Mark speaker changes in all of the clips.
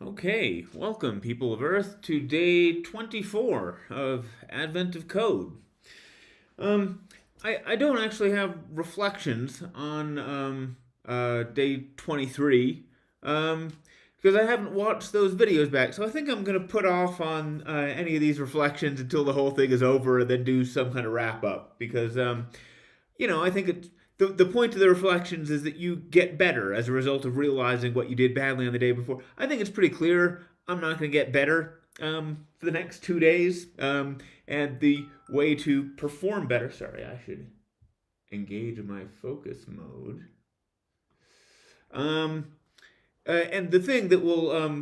Speaker 1: Okay, welcome, people of Earth, to day 24 of Advent of Code. Um, I don't actually have reflections on day 23 um, because I haven't watched those videos back. So I think I'm going to put off on any of these reflections until the whole thing is over and then do some kind of wrap up because I think the point of the reflections is that you get better as a result of realizing what you did badly on the day before. I think it's pretty clear I'm not going to get better for the next 2 days. And the way to perform better, sorry, I should engage my focus mode. Um, and the thing that will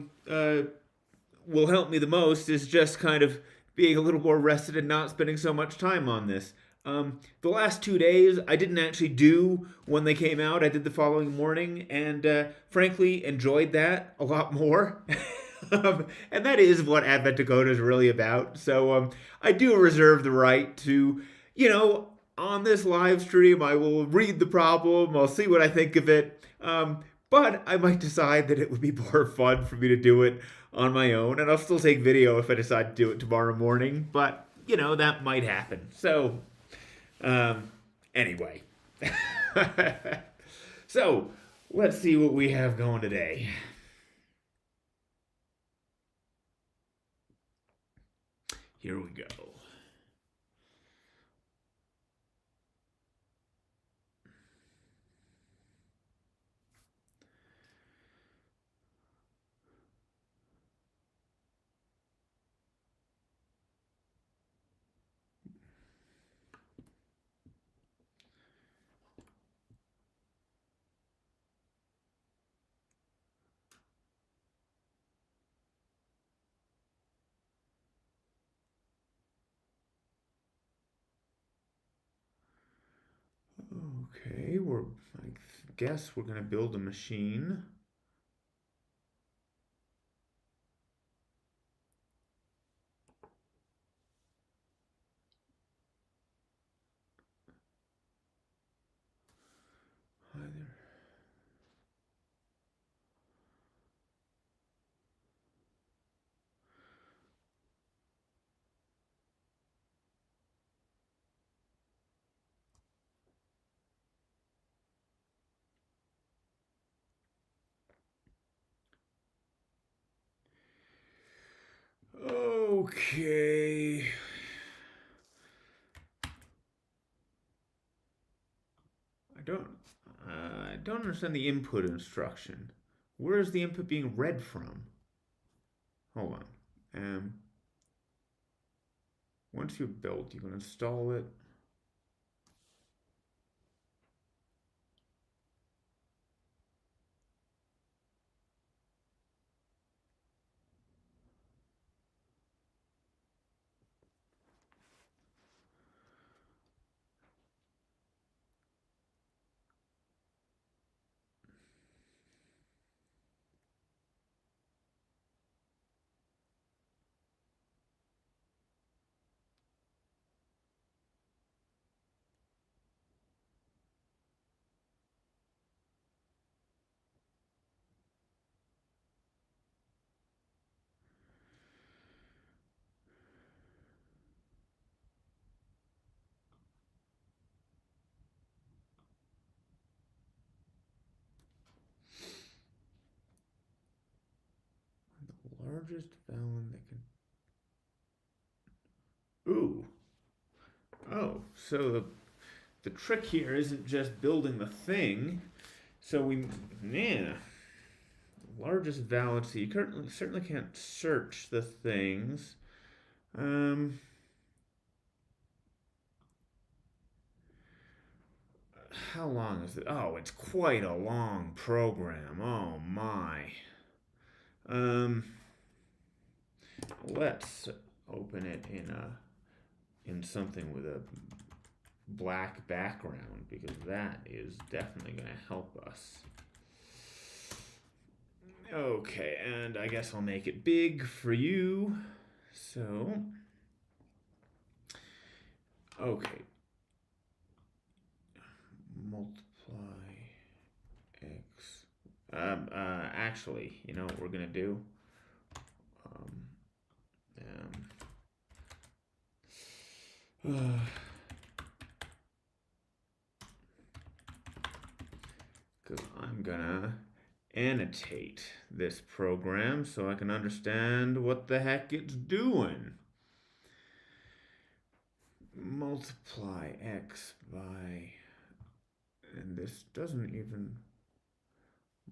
Speaker 1: help me the most is just kind of being a little more rested and not spending so much time on this. The last 2 days, I didn't actually do when they came out. I did the following morning, and frankly, enjoyed that a lot more. And that is what Advent Dakota is really about. So I do reserve the right to, on this live stream, I will read the problem. I'll see what I think of it. But I might decide that it would be more fun for me to do it on my own, and I'll still take video if I decide to do it tomorrow morning. But that might happen. So, um, anyway, so let's see what we have going today. Here we go. Okay, I guess we're gonna build a machine. Hi there. Okay. I don't. I don't understand the input instruction. Where is the input being read from? Hold on. Once you're built, you can install it. The largest vowel that can. Ooh. Oh, so the trick here isn't just building the thing. So yeah, largest vowel. So you certainly can't search the things. Um, how long is it? Oh, it's quite a long program. Oh my. Um, let's open it in something with a black background because that is definitely going to help us. Okay, and I guess I'll make it big for you. So, okay, multiply x. Actually, you know what we're gonna do? Because I'm gonna annotate this program so I can understand what the heck it's doing. Multiply x by, and this doesn't even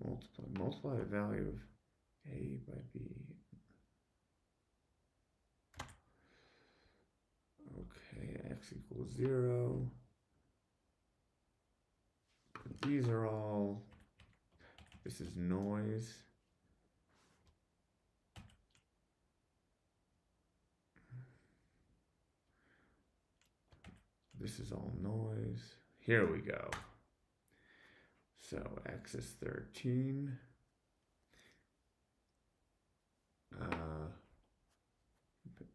Speaker 1: multiply the value of a by b. Okay, x equals 0. These are all, this is noise. This is all noise. Here we go. So x is 13.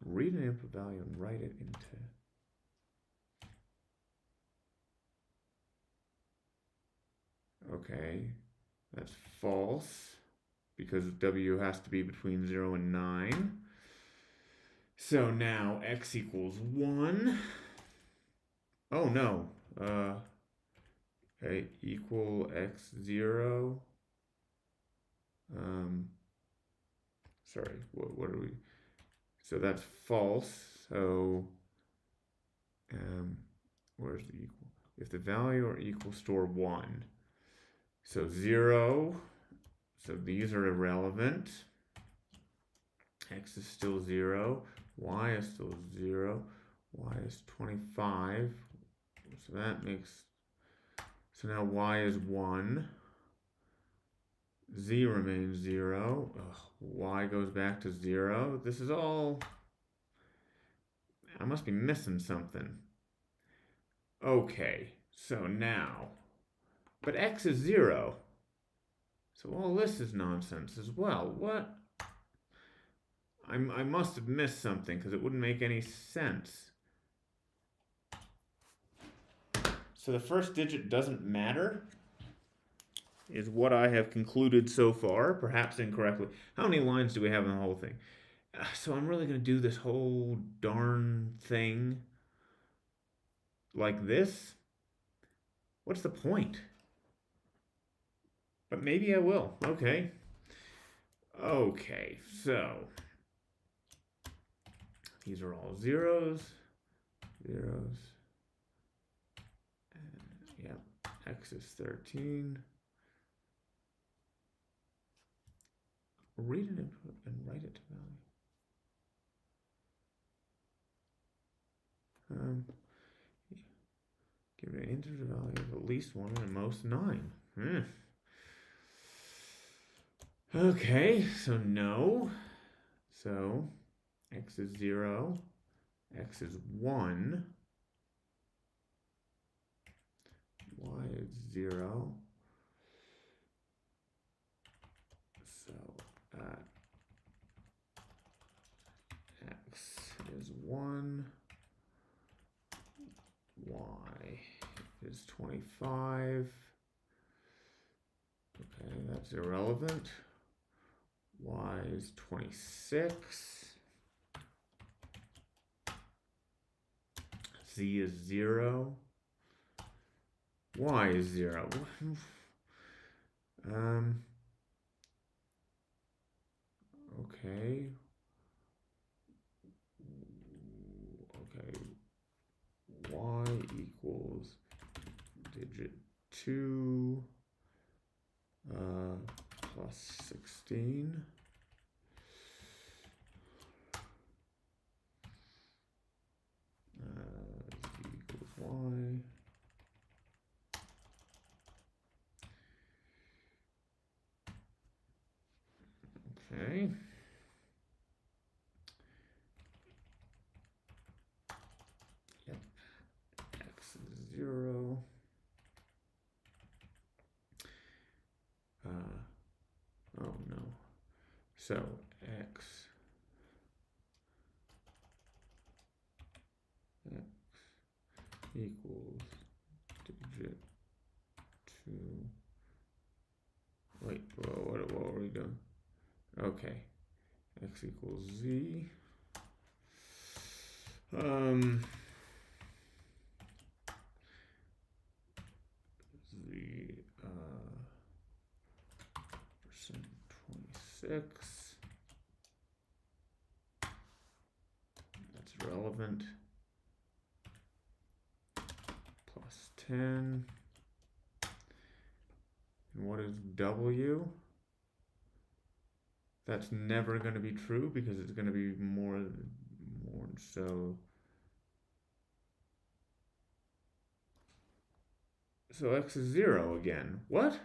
Speaker 1: Read an input value and write it into. Okay, that's false because w has to be between 0 and 9. So now x equals 1. Oh no, okay, equal x 0. Sorry, what are we? So that's false. So, where's the equal? If the value or equal, store 1. So 0. So these are irrelevant. X is still 0. Y is still 0. Y is 25. So that makes, so now y is 1. Z remains 0. Ugh, y goes back to 0. This is all, I must be missing something. Okay, so now, but x is 0. So all this is nonsense as well. What? I must have missed something because it wouldn't make any sense. So the first digit doesn't matter, is what I have concluded so far, perhaps incorrectly. How many lines do we have in the whole thing? So I'm really going to do this whole darn thing like this? What's the point? But maybe I will. Okay. Okay, so these are all zeros. Zeros. And, yeah, x is 13. Read an input and write it to value. Give it an integer value of at least 1 and at most 9. Okay, so no. So x is 0, x is 1, y is 0. So x is 1, y is 25. Okay, that's irrelevant. Y is 26. Z is 0. Y is 0. Okay. Okay. Y equals digit 2 plus 16. Z equals Y. Okay. Yep. X is 0. Oh no. So x equals digit 2. Wait, what were we doing? Okay. X equals Z. 6. That's relevant. Plus 10. And what is W? That's never going to be true because it's going to be more, so x is 0 again. What?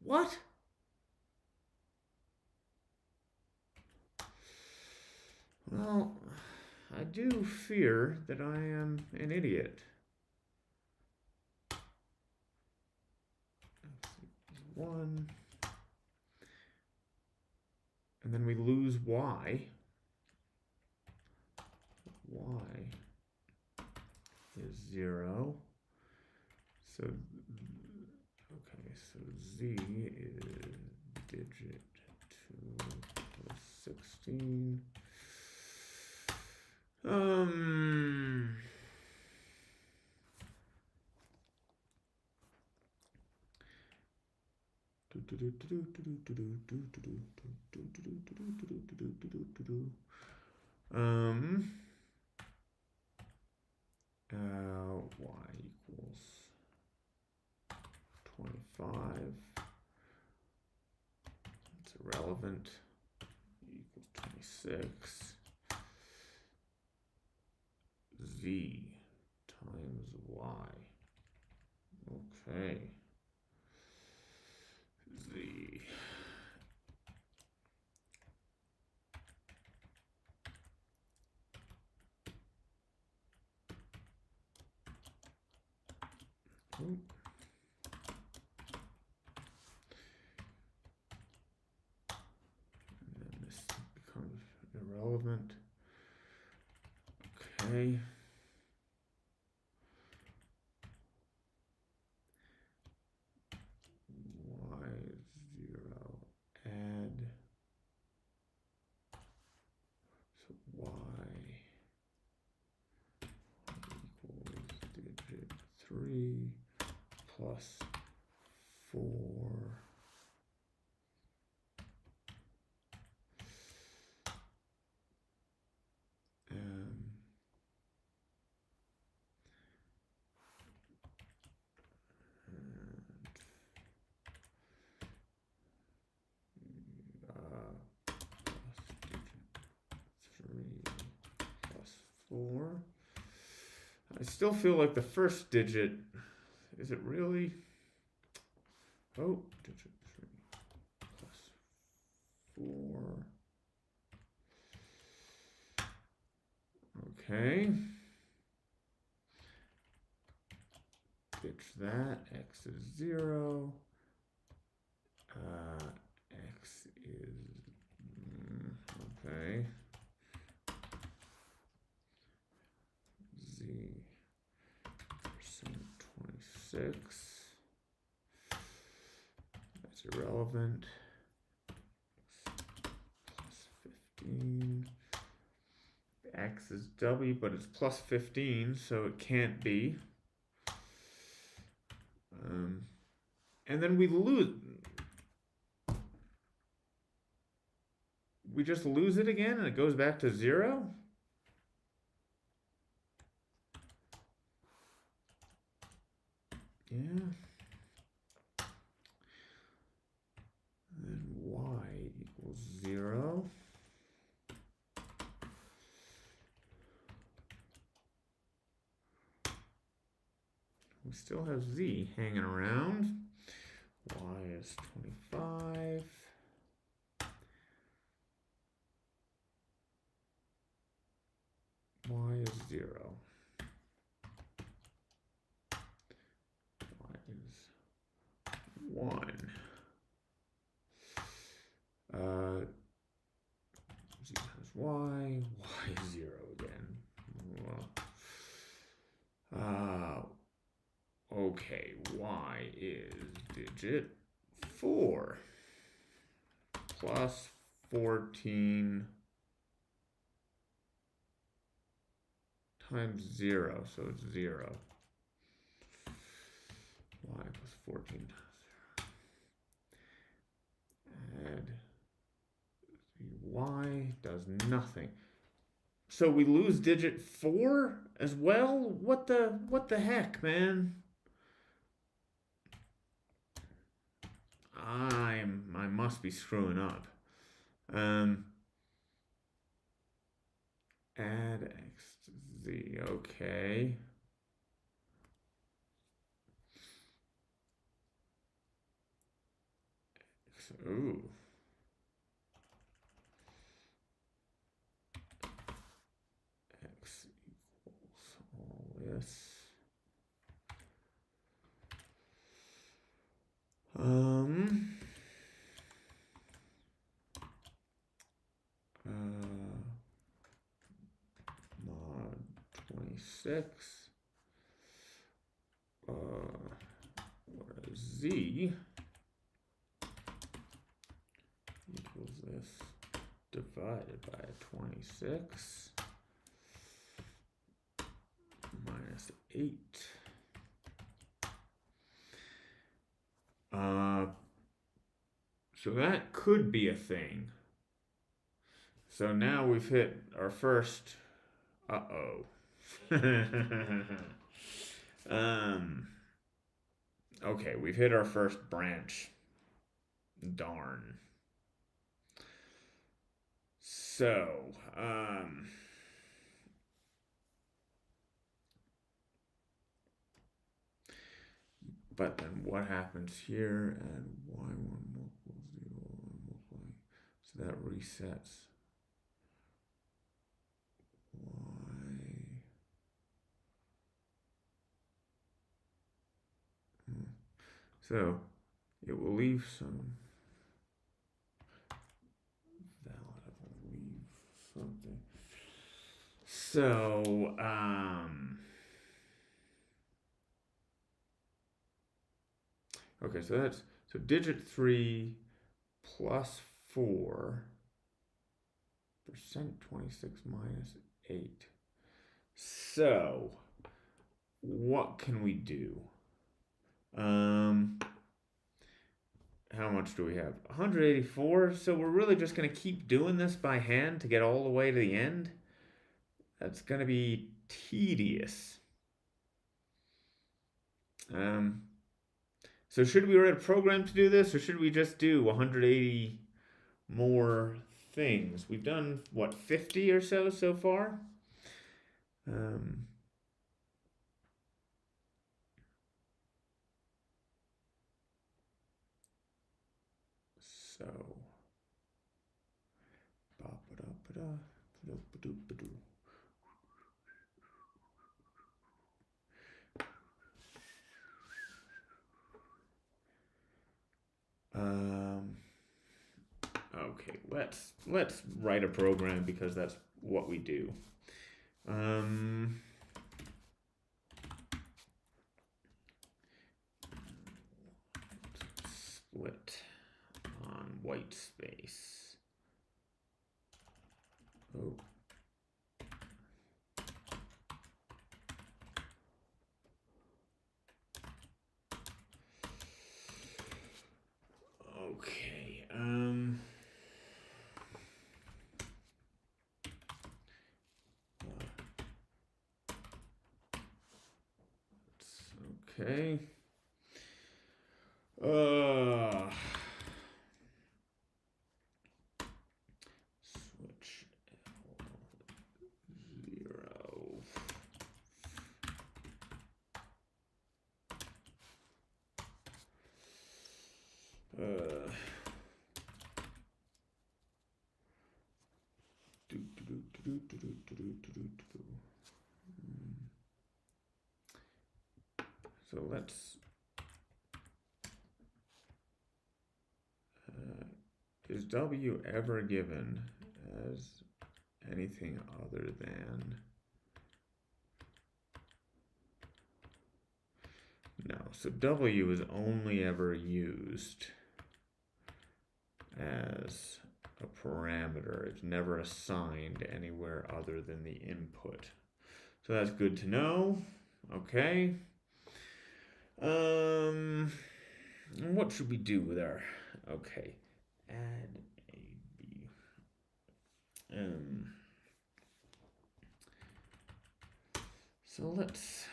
Speaker 1: What? Well, I do fear that I am an idiot. 1. And then we lose y. Y is 0. So, okay, so z is digit 2 plus 16. Y equals 25. It's irrelevant. Equals 26. Z times Y. Okay. Z. Oh. And then this becomes irrelevant. Okay. Y0 add. So y equals digit 3 plus 4. I still feel like the first digit, is it really? Oh, digit 3 plus 4. Okay. Ditch that. X is 0. X is, okay. Z percent 26. That's irrelevant. Plus 15. X is W, but it's plus 15, so it can't be. And then we lose. We just lose it again and it goes back to 0? Yeah. Then y equals 0. We still have z hanging around. Y is 25. Y is 0. Y is 1. Z times y. Y is 0 again. Okay, y is digit 4 plus 14 times 0, so it's 0. Y plus 14 times 0. Add Y does nothing. So we lose digit 4 as well? What the heck, man? I must be screwing up. Add x to z. Okay. Ooh. X equals all this. Mod 26. Whereas z equals this divided by 26 minus 8. So that could be a thing. So now we've hit our first. Okay, we've hit our first branch. Darn. So, but then what happens here? Add y1 equals 0, so that resets y. So it will leave some valid. It will leave something. So okay, so that's digit 3 plus 4% 26 minus 8. So what can we do? How much do we have? 184. So we're really just going to keep doing this by hand to get all the way to the end. That's going to be tedious. So should we write a program to do this, or should we just do 180 more things? We've done, what, 50 or so far? So, okay, let's write a program because that's what we do. Split on white space. Oh. Okay. Okay. Switch L0. So let's. Is W ever given as anything other than? No. So W is only ever used as a parameter. It's never assigned anywhere other than the input. So that's good to know. Okay. What should we do with our? Okay. Add a B. Um, so let's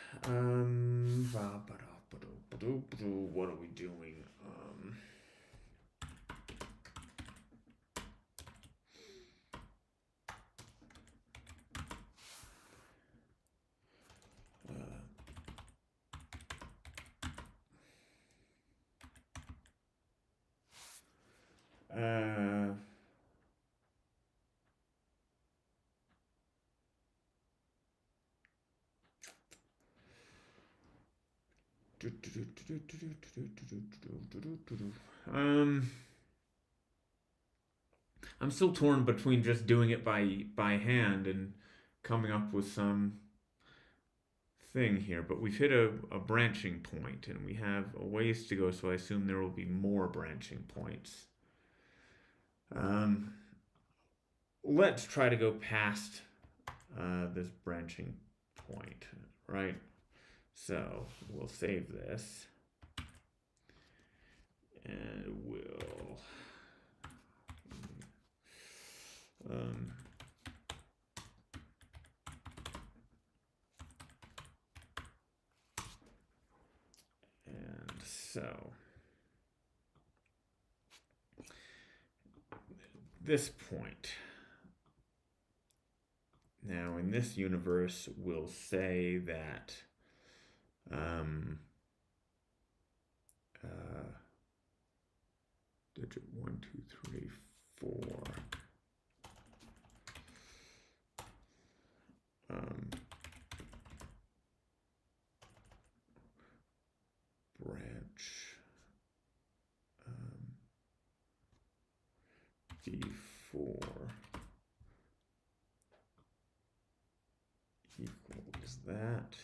Speaker 1: what are we doing? Uh, um, I'm still torn between just doing it by hand and coming up with some thing here, but we've hit a branching point and we have a ways to go, so I assume there will be more branching points. Let's try to go past this branching point, right? So we'll save this and we'll and so this point. Now in this universe, we'll say that digit 1, 2, 3, 4. Branch D4 equals that.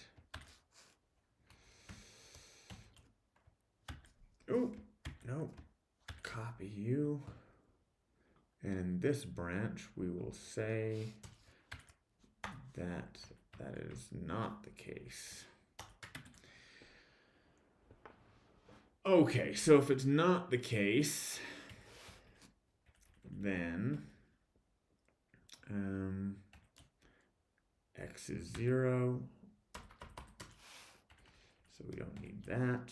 Speaker 1: Oh, no. Copy you. And in this branch, we will say that that is not the case. Okay, so if it's not the case, then x is 0, so we don't need that.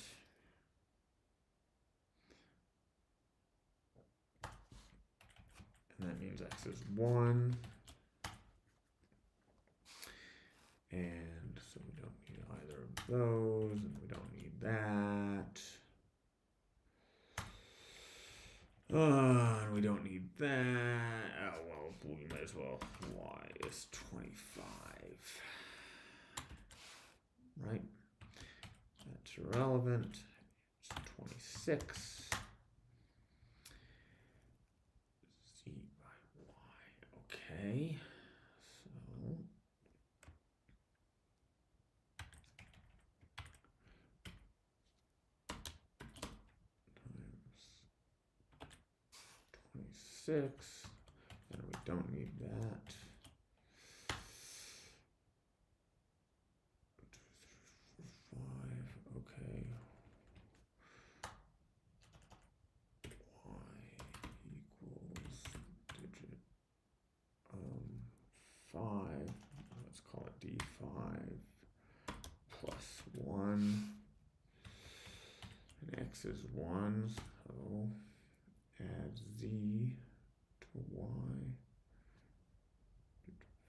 Speaker 1: And that means x is 1. And so we don't need either of those, and we don't need that. And we don't need that. Oh, well, we might as well. Y is 25. Right? That's irrelevant. It's 26. Z by Y. Okay. So times 26. And we don't need that. 5. Okay. Y equals digit 5. Let's call it D5 plus 1. And x is 1, so add z to y.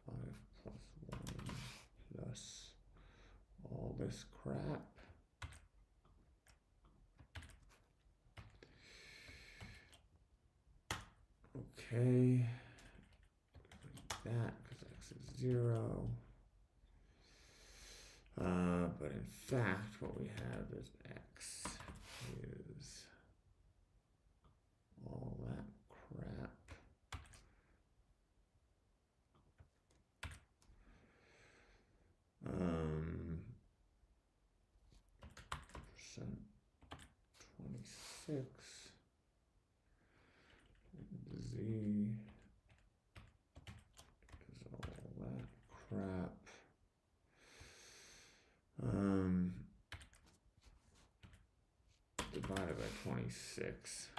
Speaker 1: 5 plus 1 plus all this crap. Okay. That because x is 0. But in fact, what we have is x is all that crap. Percent 26. Z is all that crap. Divided by 26.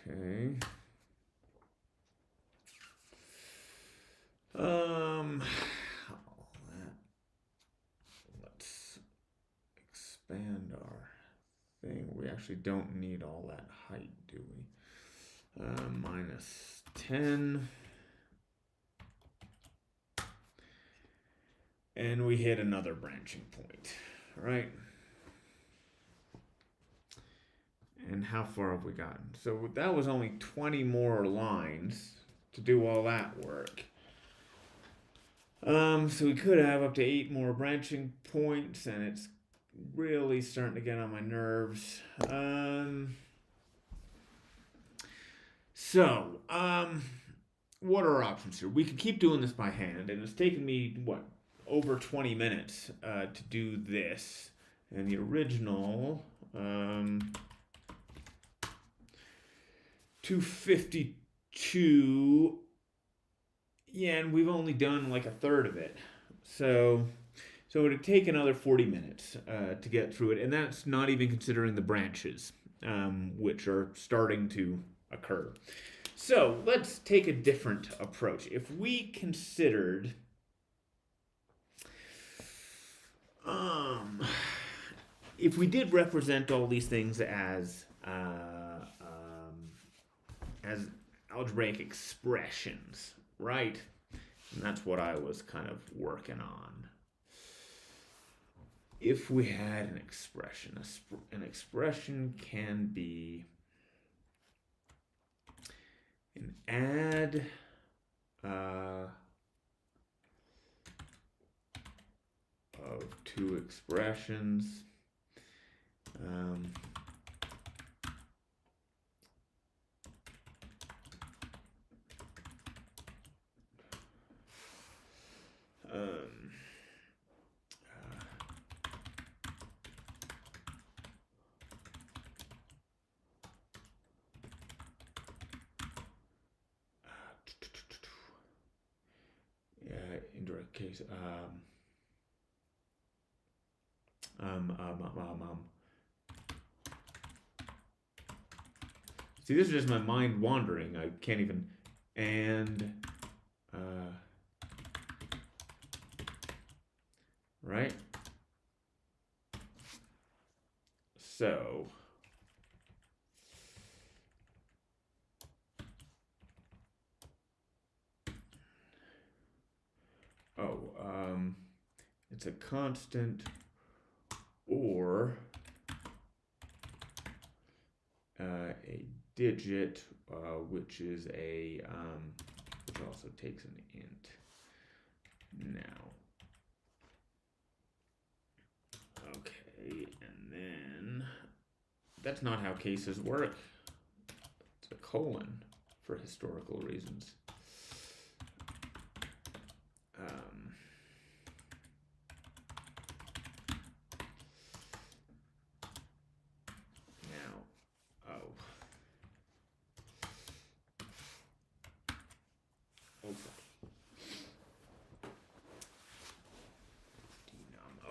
Speaker 1: Okay. Um, let's expand our thing. We actually don't need all that height, do we? Minus 10. And we hit another branching point, right? And how far have we gotten? So that was only 20 more lines to do all that work. So we could have up to 8 more branching points, and it's really starting to get on my nerves. What are our options here? We could keep doing this by hand, and it's taken me, over 20 minutes to do this. And the original, 252. Yeah, and we've only done like a third of it. So it would take another 40 minutes to get through it, and that's not even considering the branches, which are starting to occur. So let's take a different approach. If we considered, if we did represent all these things as algebraic expressions, right? And that's what I was kind of working on. If we had an expression, an expression can be an add of two expressions. Indirect case. See, this is just my mind wandering. I can't even. And right. So. It's a constant or a digit, which is which also takes an int. Now, okay, and then that's not how cases work. It's a colon for historical reasons.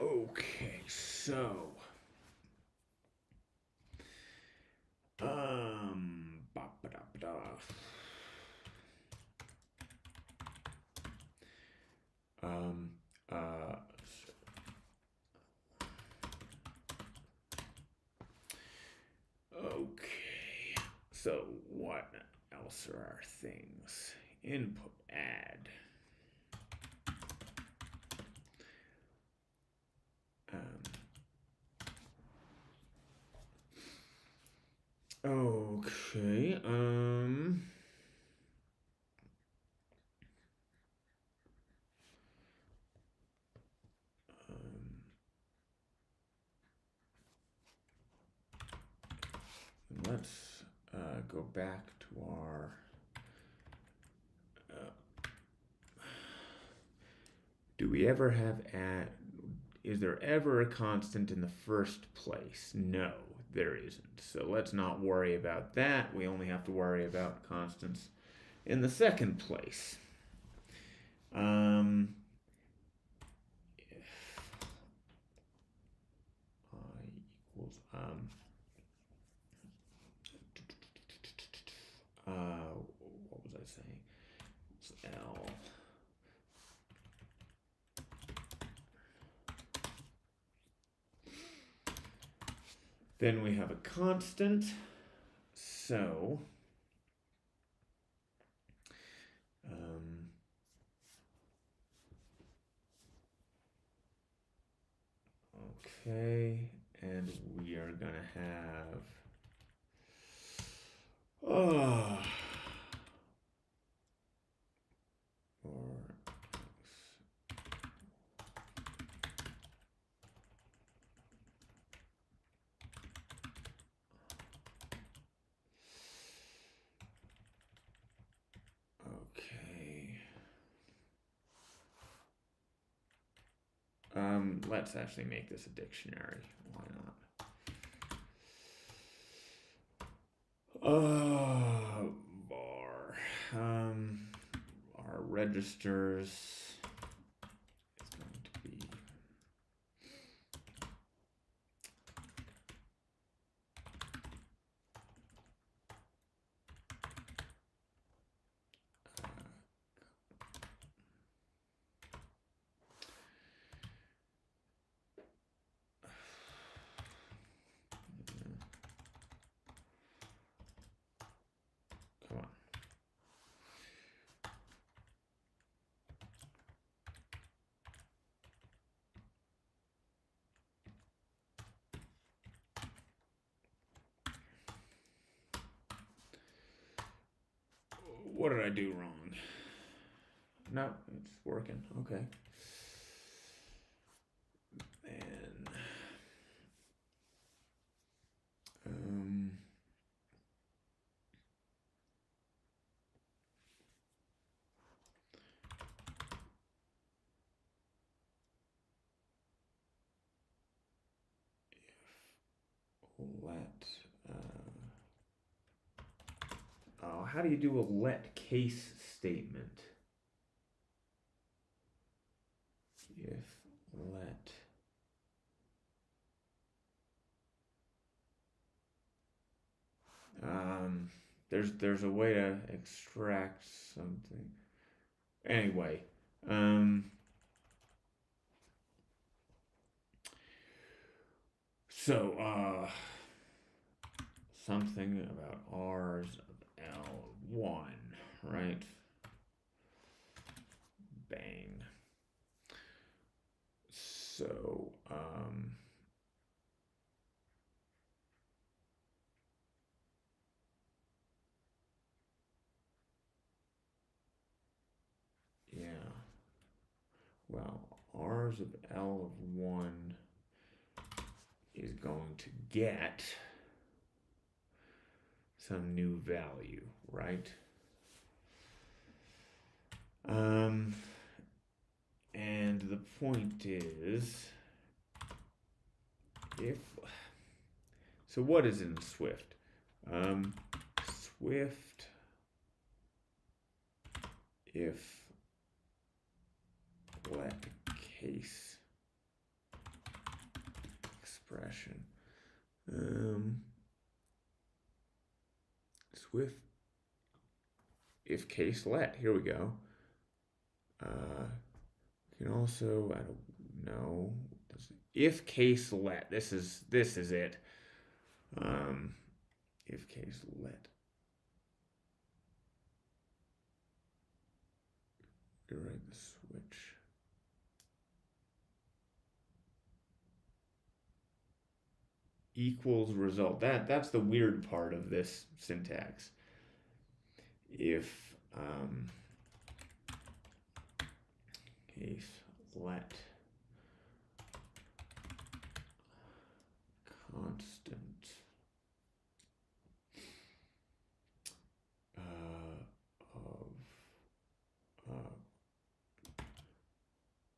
Speaker 1: Okay, so okay, so what else are our things? Input add. Okay, let's go back to our do we ever have is there ever a constant in the first place? No, there isn't. So let's not worry about that. We only have to worry about constants in the second place. If I equals to say. It's L. Then we have a constant. So, okay, and we are going to have, or okay. Let's actually make this a dictionary. Why not? Var. Our registers is going to be come on. What did I do wrong? No, it's working. Okay. And let how do you do a let case statement? If let there's a way to extract something. Anyway, so something about R's of L1, right? Bang. So yeah. Well, R's of L of 1 is going to get some new value, right? And the point is, so what is in Swift? Swift, if let case expression. Swift if case let. Here we go. We can also I don't know if case let. This is it. If case let. Rewrite the switch. Equals result. That's the weird part of this syntax. If case let constant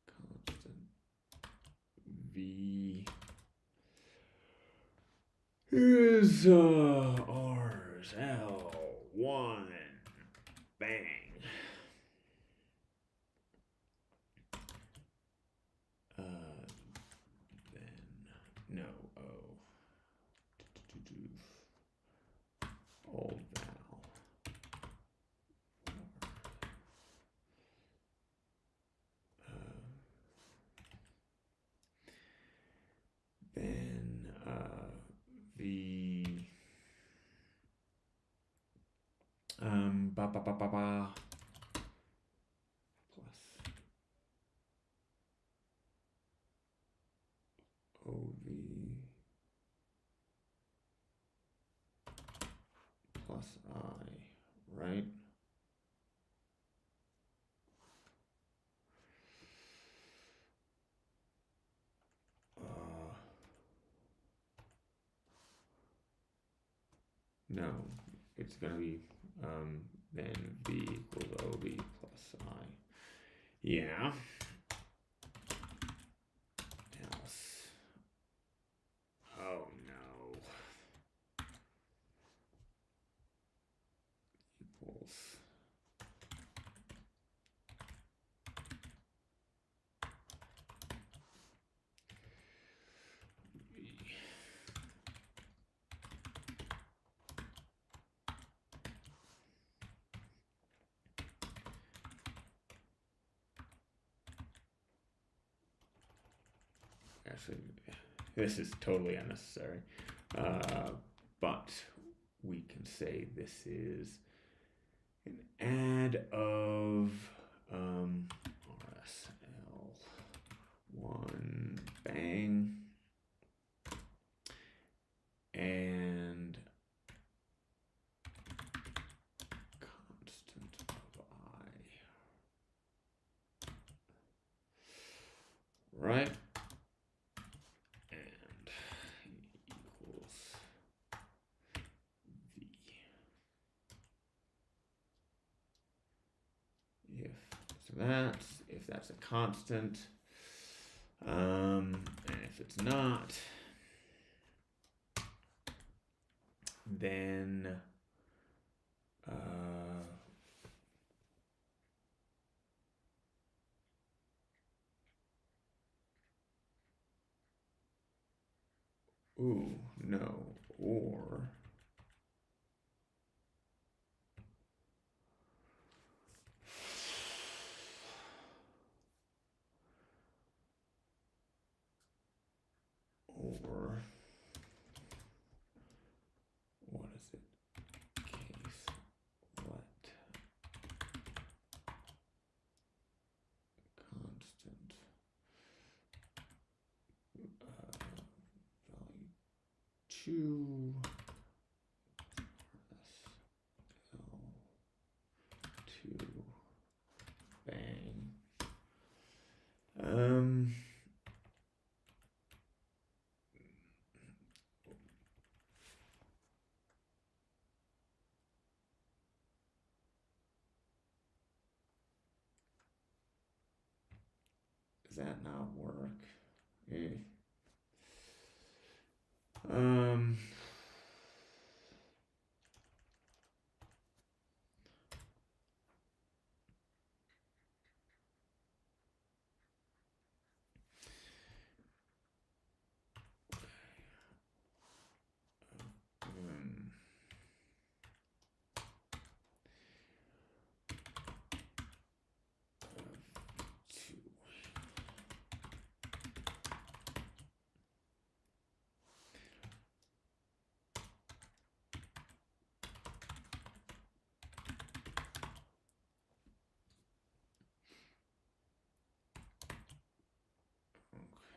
Speaker 1: constant v is R's L1 bang. Then no old val Ba ba ba ba ba. Plus OV plus I, right? No, it's going to be then V equals OV plus I. Yeah. Else. Oh no. Equals. V. Actually, this is totally unnecessary. But we can say this is an add of RSL1 bang and constant of I. Right? And equals V. If that's a constant, and if it's not, then ooh, no, or what is it? Case let constant value 2 RSL2 bang. Does that not work? Eh.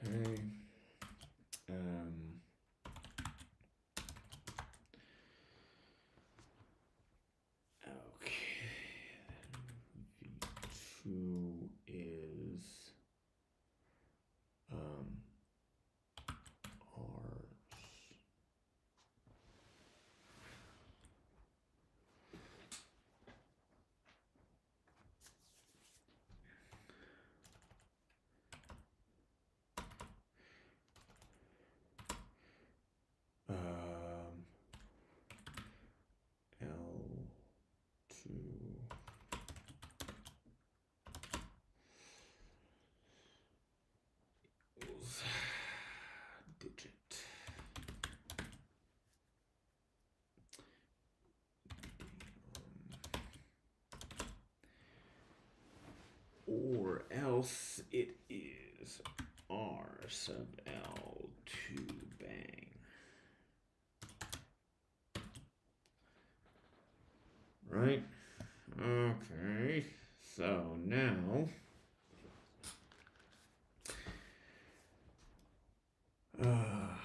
Speaker 1: Okay. Okay. V2 is R. L2 equals digit. Or else it is R sub L2 bang. right? Okay, so now uh,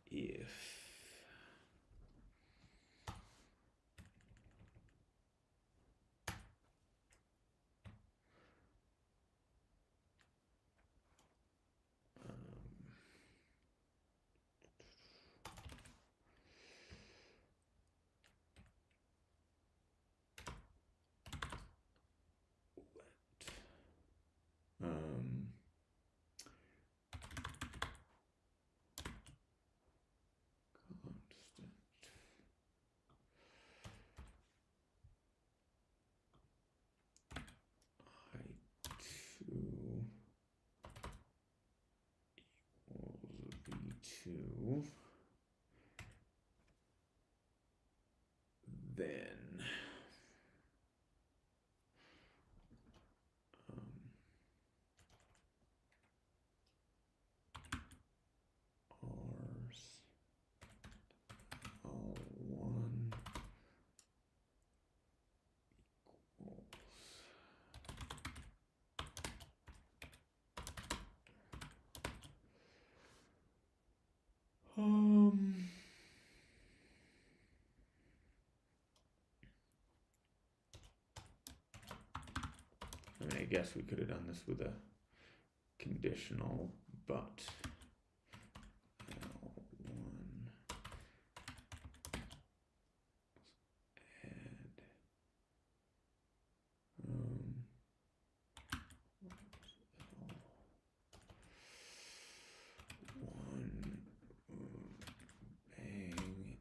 Speaker 1: if um, constant I2 equals V2, then R's L1 equals um I mean, I guess we could have done this with a conditional, but L1 add L1 bang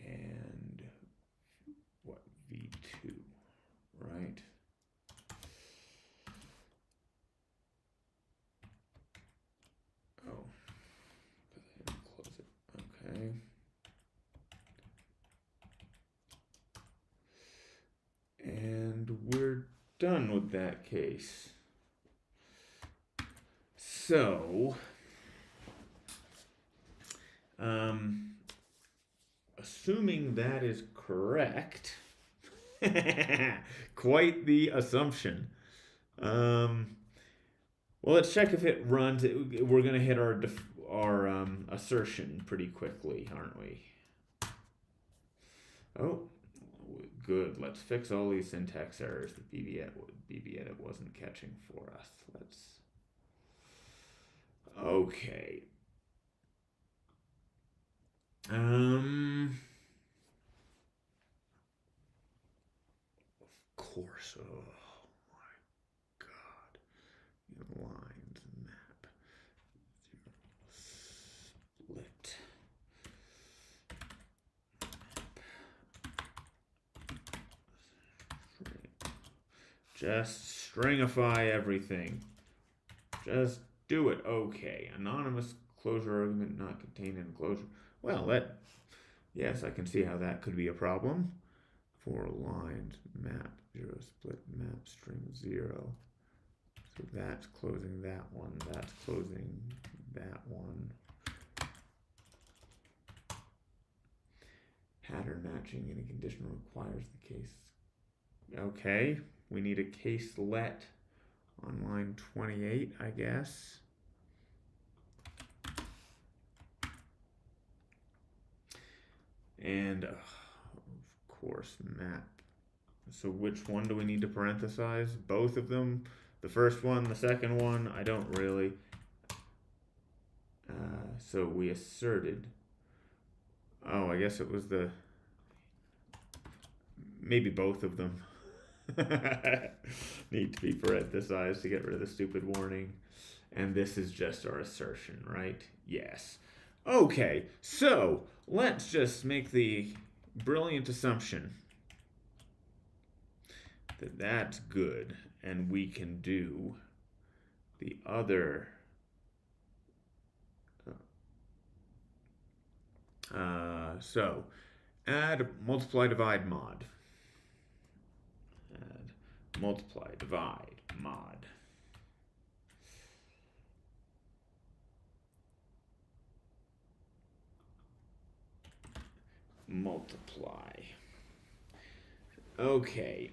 Speaker 1: and what V2, right? Oh, because I didn't close it. Okay. And we're done with that case. So, assuming that is correct, quite the assumption. Well, let's check if it runs. We're going to hit our assertion pretty quickly, aren't we? Oh, good. Let's fix all these syntax errors that BBEdit wasn't catching for us. Okay. Of course. Oh my God. Lines map. Split. Just stringify everything. Just do it. Okay. Anonymous closure argument not contained in closure. Well, yes, I can see how that could be a problem. For lines, map, 0, split, map, string, 0. So that's closing that one. That's closing that one. Pattern matching in a condition requires the case. Okay, we need a caselet on line 28, I guess. And of course, map. So which one do we need to parenthesize? Both of them? The first one, the second one? I don't really. So we asserted. Oh, I guess it was maybe both of them need to be parenthesized to get rid of the stupid warning. And this is just our assertion, right? Yes. Okay, so let's just make the brilliant assumption that that's good, and we can do the other. So add multiply divide mod. Add multiply divide mod. multiply. Okay.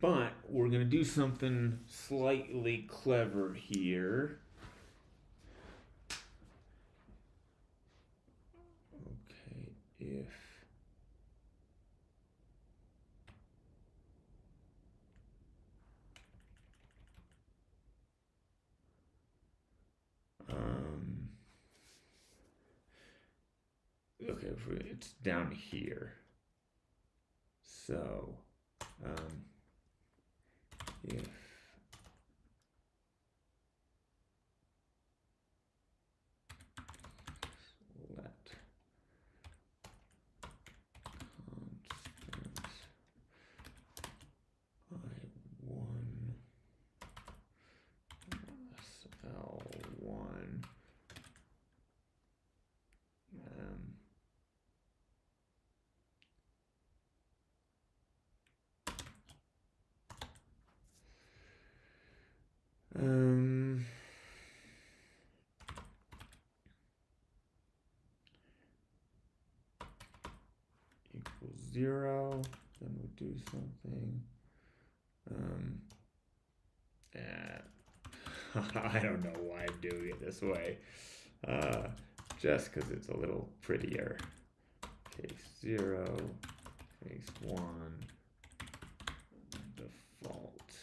Speaker 1: But we're going to do something slightly clever here. Okay, if okay, it's down here. So, if let constant I1 SL1 equals 0, then we do something. I don't know why I'm doing it this way. Just because it's a little prettier. Case 0, case 1, default.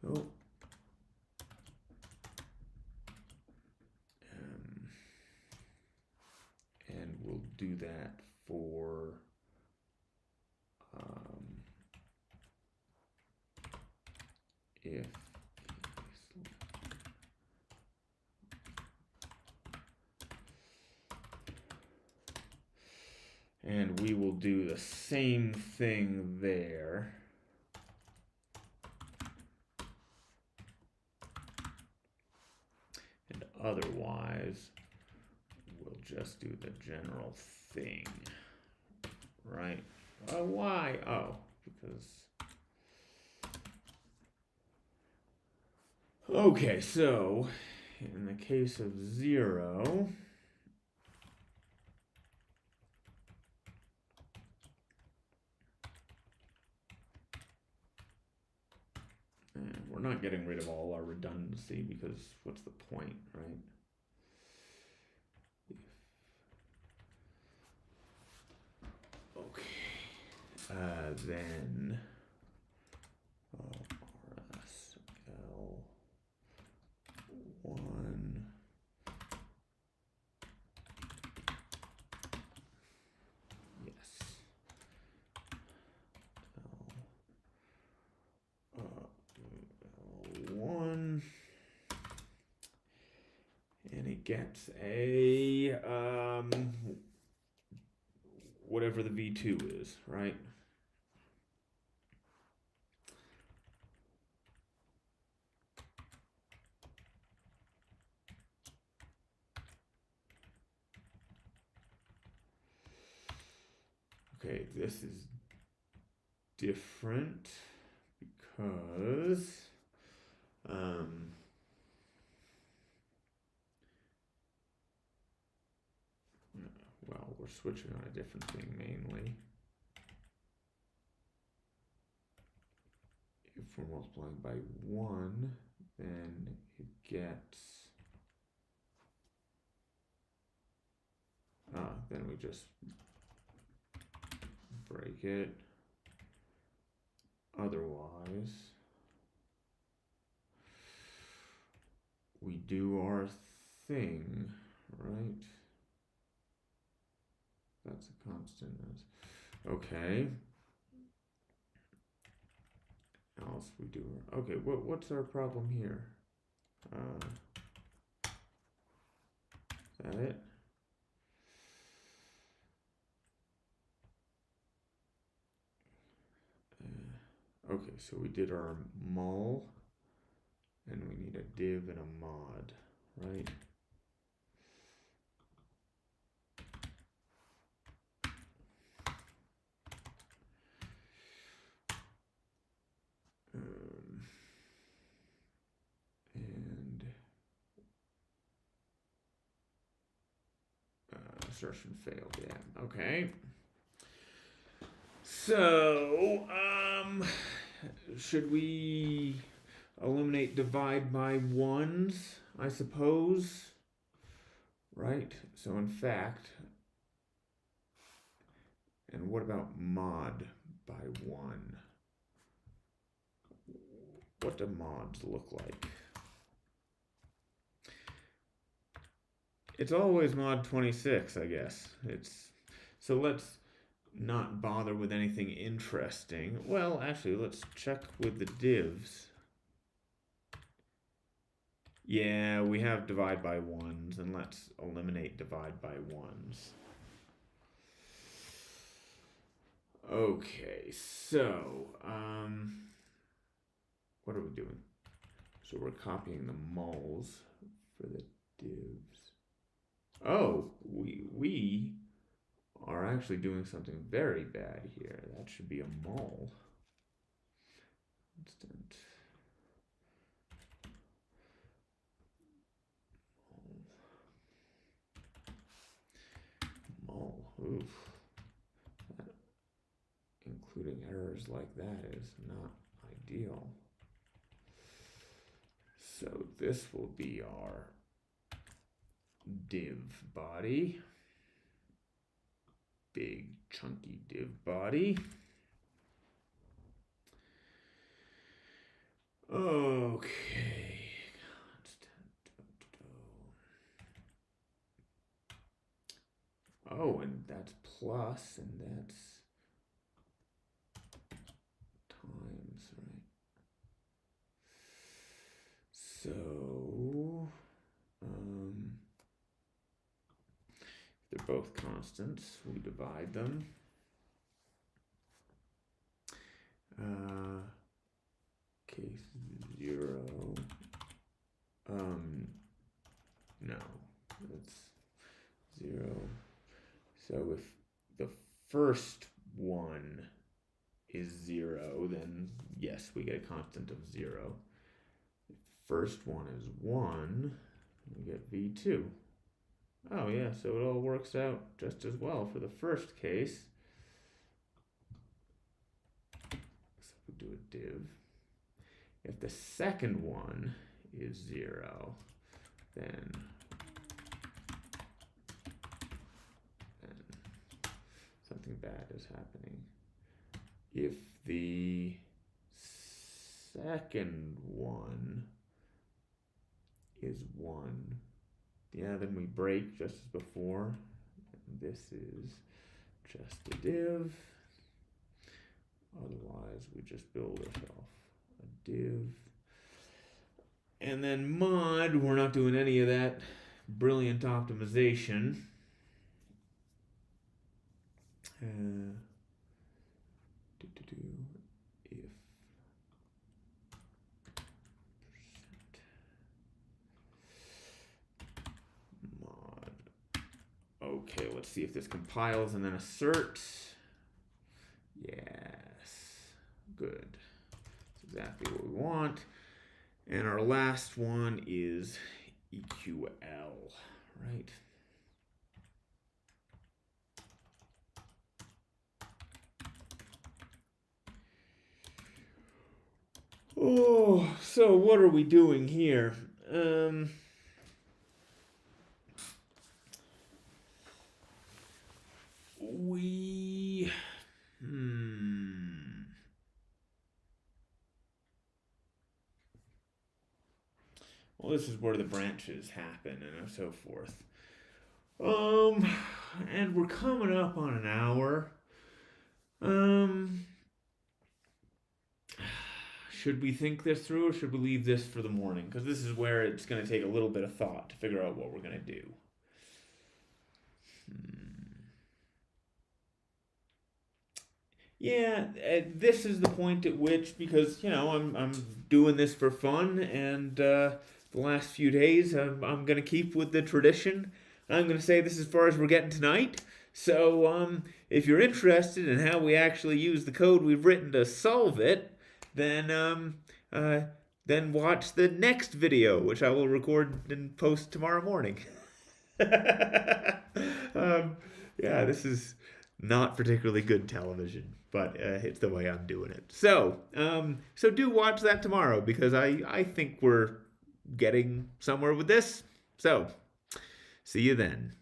Speaker 1: Oh. And we'll do that for if and we will do the same thing there. And otherwise, we'll just do the general thing, right? Why? Oh, because... Okay, so in the case of 0, and we're not getting rid of all our redundancy because what's the point, right? Okay, then RSL1 yes L1 and it gets a whatever the V2 is, right? Okay, this is different because well, we're switching on a different thing mainly. If we're multiplying by 1, then it gets then we just break it. Otherwise, we do our thing, right? That's a constant. Okay. Else we do. Okay, what's our problem here? Is that it? Okay, so we did our mul, and we need a div and a mod, right? And assertion failed. Yeah. Okay. So, should we eliminate divide by ones, I suppose? Right? So, in fact, and what about mod by 1? What do mods look like? It's always mod 26, I guess. So let's not bother with anything interesting. Well, actually, let's check with the divs. Yeah, we have divide by ones, and let's eliminate divide by ones. Okay, so, what are we doing? So we're copying the mols for the divs. Oh, we are actually doing something very bad here. That should be a mol. Constant. Mol. Oof. Including errors like that is not ideal. So this will be our div body. Big chunky div body. Okay. Oh, and that's plus, and that's times, right? So, they're both constants. We divide them. Case 0. No, that's 0. So if the first one is 0, then yes, we get a constant of 0. If the first one is 1, we get v2. Oh yeah, so it all works out just as well for the first case. So we do a div. If the second one is 0, then something bad is happening. If the second one is 1, yeah, then we break just as before. And this is just a div. Otherwise, we just build ourselves a div. And then mod, we're not doing any of that brilliant optimization. If mod. Okay, let's see if this compiles and then asserts. Yes, good. That's exactly what we want. And our last one is EQL, right? Oh, so what are we doing here? Well, this is where the branches happen and so forth. And we're coming up on an hour. Should we think this through or should we leave this for the morning? Because this is where it's going to take a little bit of thought to figure out what we're going to do. Yeah, this is the point at which, because, you know, I'm doing this for fun, and the last few days I'm going to keep with the tradition. I'm going to say this as far as we're getting tonight. So if you're interested in how we actually use the code we've written to solve it, then watch the next video, which I will record and post tomorrow morning. um, yeah, this is not particularly good television, but it's the way I'm doing it. So do watch that tomorrow because I think we're getting somewhere with this. So, see you then.